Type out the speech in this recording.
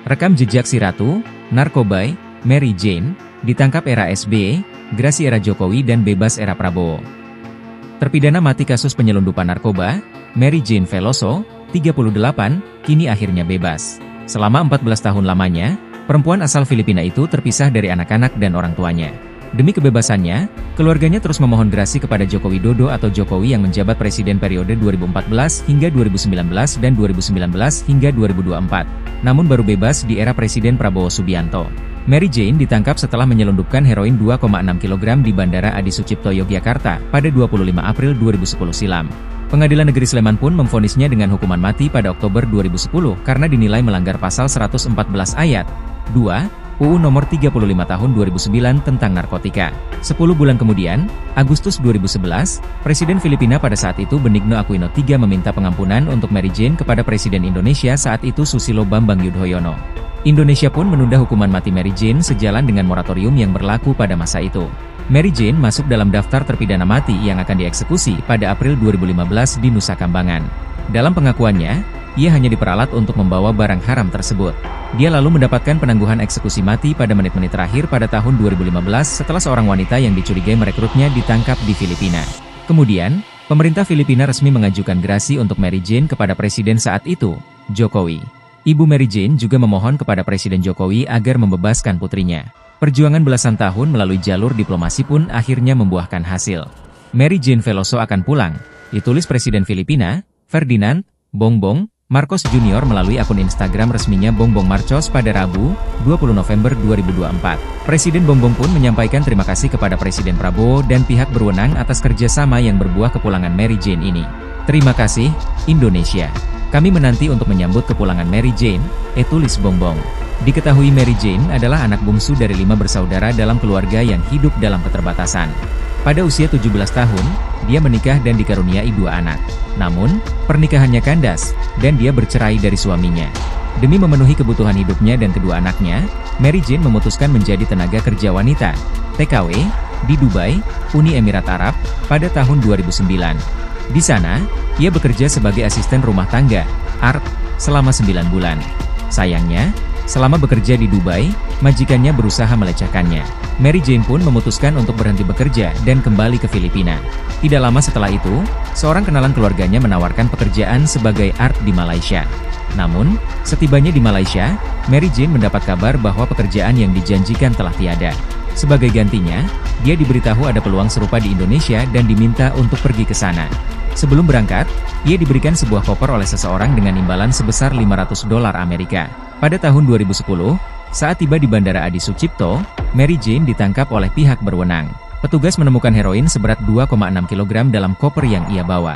Rekam jejak si Ratu, Narkobai, Mary Jane, ditangkap era SBY, gerasi era Jokowi dan bebas era Prabowo. Terpidana mati kasus penyelundupan narkoba, Mary Jane Veloso, 38, kini akhirnya bebas. Selama 14 tahun lamanya, perempuan asal Filipina itu terpisah dari anak-anak dan orang tuanya. Demi kebebasannya, keluarganya terus memohon gerasi kepada Joko Widodo atau Jokowi yang menjabat presiden periode 2014 hingga 2019 dan 2019 hingga 2024. Namun baru bebas di era Presiden Prabowo Subianto. Mary Jane ditangkap setelah menyelundupkan heroin 2,6 kg di Bandara Adi Sucipto Yogyakarta pada 25 April 2010 silam. Pengadilan Negeri Sleman pun memvonisnya dengan hukuman mati pada Oktober 2010 karena dinilai melanggar pasal 114 ayat 2 UU Nomor 35 Tahun 2009 tentang narkotika. 10 bulan kemudian, Agustus 2011, Presiden Filipina pada saat itu Benigno Aquino III meminta pengampunan untuk Mary Jane kepada Presiden Indonesia saat itu Susilo Bambang Yudhoyono. Indonesia pun menunda hukuman mati Mary Jane sejalan dengan moratorium yang berlaku pada masa itu. Mary Jane masuk dalam daftar terpidana mati yang akan dieksekusi pada April 2015 di Nusa Kambangan. Dalam pengakuannya, ia hanya diperalat untuk membawa barang haram tersebut. Dia lalu mendapatkan penangguhan eksekusi mati pada menit-menit terakhir pada tahun 2015 setelah seorang wanita yang dicurigai merekrutnya ditangkap di Filipina. Kemudian, pemerintah Filipina resmi mengajukan gerasi untuk Mary Jane kepada Presiden saat itu, Jokowi. Ibu Mary Jane juga memohon kepada Presiden Jokowi agar membebaskan putrinya. Perjuangan belasan tahun melalui jalur diplomasi pun akhirnya membuahkan hasil. Mary Jane Veloso akan pulang, ditulis Presiden Filipina, Ferdinand Bongbong Marcos Jr. melalui akun Instagram resminya Bongbong Marcos pada Rabu, 20 November 2024. Presiden Bongbong pun menyampaikan terima kasih kepada Presiden Prabowo dan pihak berwenang atas kerjasama yang berbuah kepulangan Mary Jane ini. Terima kasih, Indonesia. Kami menanti untuk menyambut kepulangan Mary Jane, tulis Bongbong. Diketahui Mary Jane adalah anak bungsu dari 5 bersaudara dalam keluarga yang hidup dalam keterbatasan. Pada usia 17 tahun, dia menikah dan dikaruniai 2 anak. Namun, pernikahannya kandas, dan dia bercerai dari suaminya. Demi memenuhi kebutuhan hidupnya dan kedua anaknya, Mary Jane memutuskan menjadi tenaga kerja wanita, TKW, di Dubai, Uni Emirat Arab, pada tahun 2009. Di sana, ia bekerja sebagai asisten rumah tangga, ART, selama 9 bulan. Sayangnya, selama bekerja di Dubai, majikannya berusaha melecehkannya. Mary Jane pun memutuskan untuk berhenti bekerja dan kembali ke Filipina. Tidak lama setelah itu, seorang kenalan keluarganya menawarkan pekerjaan sebagai ART di Malaysia. Namun, setibanya di Malaysia, Mary Jane mendapat kabar bahwa pekerjaan yang dijanjikan telah tiada. Sebagai gantinya, dia diberitahu ada peluang serupa di Indonesia dan diminta untuk pergi ke sana. Sebelum berangkat, ia diberikan sebuah koper oleh seseorang dengan imbalan sebesar $500 Amerika. Pada tahun 2010, saat tiba di Bandara Adi Sucipto, Mary Jane ditangkap oleh pihak berwenang. Petugas menemukan heroin seberat 2,6 kg dalam koper yang ia bawa.